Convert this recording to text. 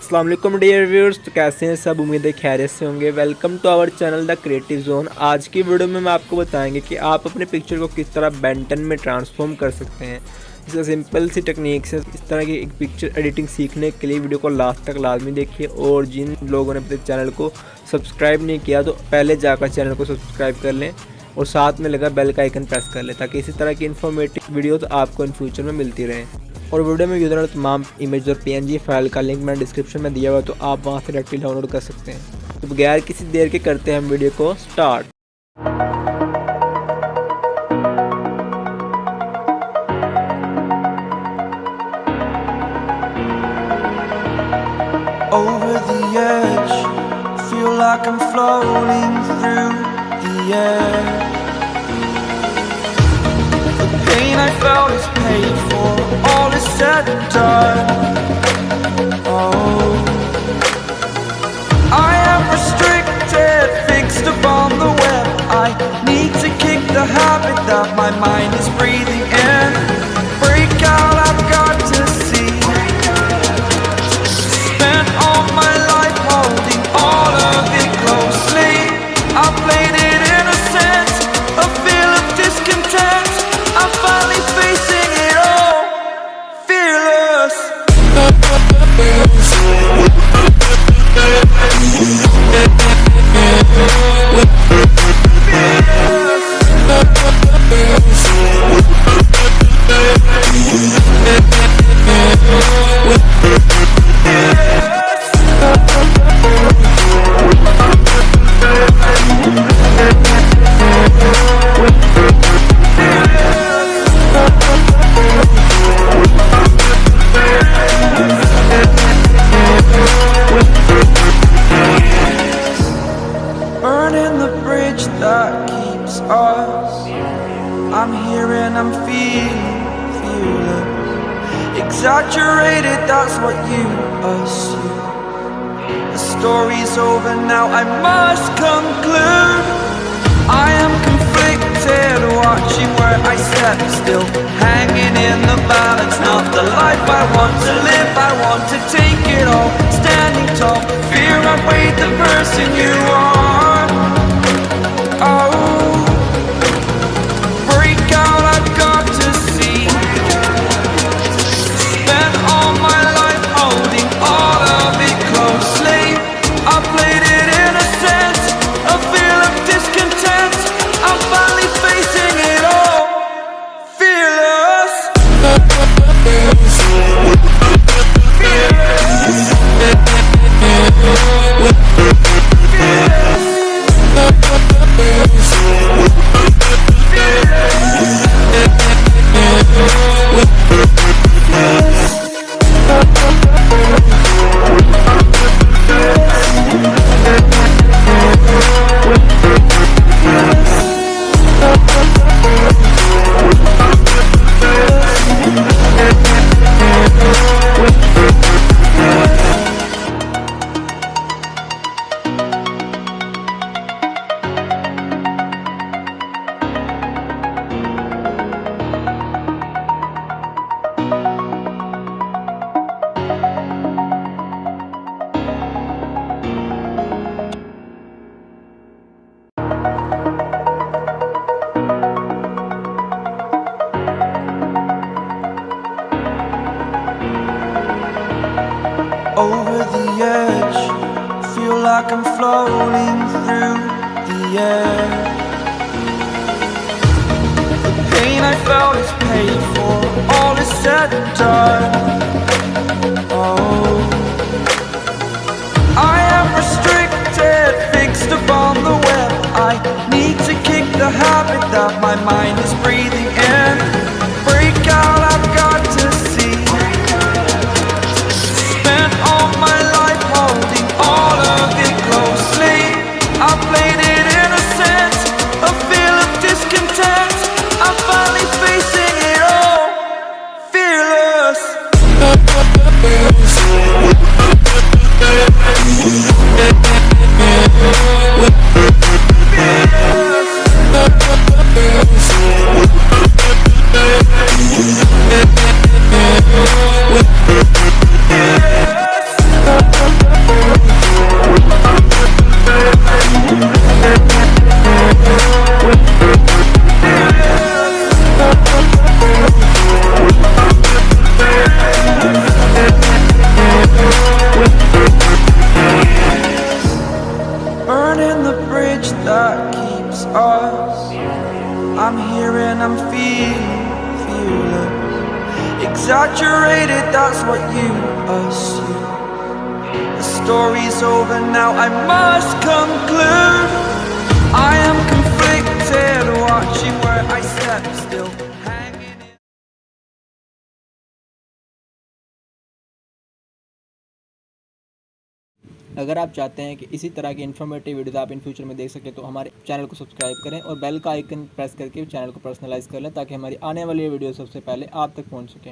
अस्सलाम वालेकुम dear viewers, तो कैसे हैं सब। उम्मीद है खैरियत से होंगे। Welcome to our channel the creative zone. आज की वीडियो में मैं आपको बताएंगे कि आप अपने पिक्चर को किस तरह बेंटन में ट्रांसफॉर्म कर सकते हैं। इसका सिंपल सी टेक्निक से इस तरह की एक पिक्चर एडिटिंग सीखने के लिए वीडियो को लास्ट तक लाजमी देखिए। और जिन लोगों ने अपने चैनल को सब्सक्राइब नहीं किया तो पहले जाकर चैनल को सब्सक्राइब कर लें और साथ में लगा बेल का आइकन प्रेस कर लें ताकि इसी तरह की इन्फॉर्मेटिव वीडियोस आपको इन फ्यूचर में मिलती रहें। और वीडियो में यूज़र तमाम इमेज और PNG फाइल का लिंक मैंने डिस्क्रिप्शन में दिया हुआ है, तो आप वहां से डायरेक्टली डाउनलोड कर सकते हैं। तो बगैर किसी देर के करते हैं हम वीडियो को start. Over the edge, feel like I'm floating through the air. The pain I felt is paid for, all is said and done. Oh, I am restricted, fixed upon the web. I need to kick the habit that my mind is breathing in. Break out, I've got to see. Spent all my life holding all of it closely. I played it innocent, a feel of discontent. I'm finally facing it all, fearless. Burning the bridge that keeps us. I'm here and I'm feeling fearless. Exaggerated, that's what you assume. The story's over now, I must conclude. I am conflicted, watching where I step still, hanging in the balance. Not the life I want to live, I want to take it all. Standing tall, fear outweighed the person you are. Oh, break out, I've got to see. Spent all my life holding all of it closely. I played it innocent, a feel of discontent. I'm finally facing it all, fearless. Over the edge, feel like I'm floating through the air. The pain I felt is paid for, all is said and done. Oh, I am restricted, fixed upon the web. I need to kick the habit that my mind is breathing in. Break out, I've got to see. Spent all my life holding all of it closely. I played it innocent, a feel of discontent. I'm finally facing it all, fearless. Fearless. exaggerated, that's what you assume. The story's over now, I must conclude. I am conflicted, watching where I step still, hanging in. अगर आप चाहते हैं कि इसी तरह की informative videos आप in future में देख सकें तो हमारे चैनल को सब्सक्राइब करें और बेल का आइकन प्रेस करके चैनल को पर्सनलाइज कर लें ताकि हमारी आने वाली वीडियो सबसे पहले आप तक पहुंच सकें।